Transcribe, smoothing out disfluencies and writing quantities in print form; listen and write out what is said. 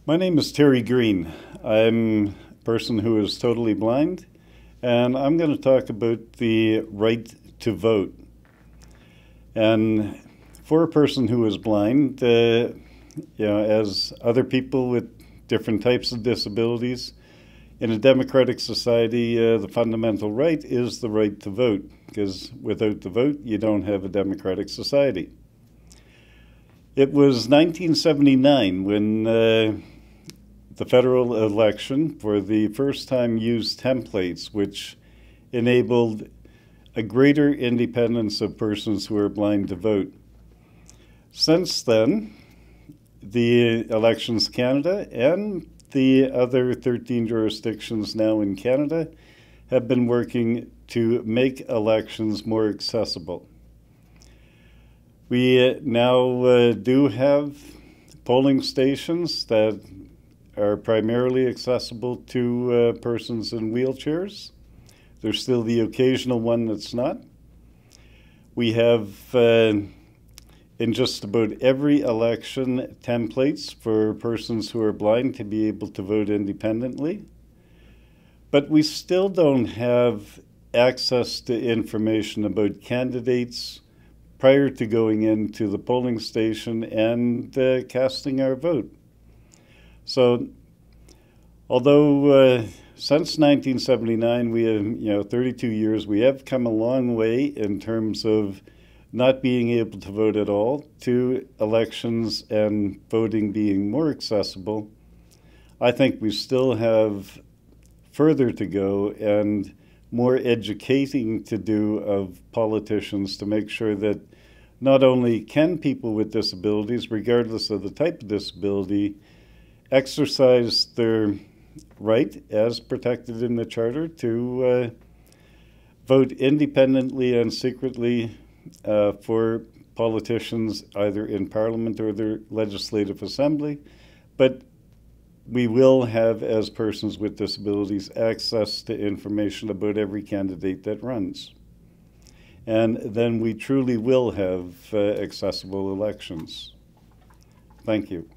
My name is Terry Green. I'm a person who is totally blind, and I'm going to talk about the right to vote. And for a person who is blind, as other people with different types of disabilities, in a democratic society, the fundamental right is the right to vote, because without the vote, you don't have a democratic society. It was 1979 when the federal election for the first time used templates which enabled a greater independence of persons who are blind to vote. Since then, the Elections Canada and the other 13 jurisdictions now in Canada have been working to make elections more accessible. We now do have polling stations that are primarily accessible to persons in wheelchairs. There's still the occasional one that's not. We have in just about every election templates for persons who are blind to be able to vote independently. But we still don't have access to information about candidates prior to going into the polling station and casting our vote. So, although since 1979 we have, 32 years, we have come a long way in terms of not being able to vote at all to elections and voting being more accessible. I think we still have further to go and more educating to do of politicians to make sure that not only can people with disabilities, regardless of the type of disability, exercise their right as protected in the Charter to vote independently and secretly for politicians either in Parliament or their legislative assembly, but we will have, as persons with disabilities, access to information about every candidate that runs. And then we truly will have accessible elections. Thank you.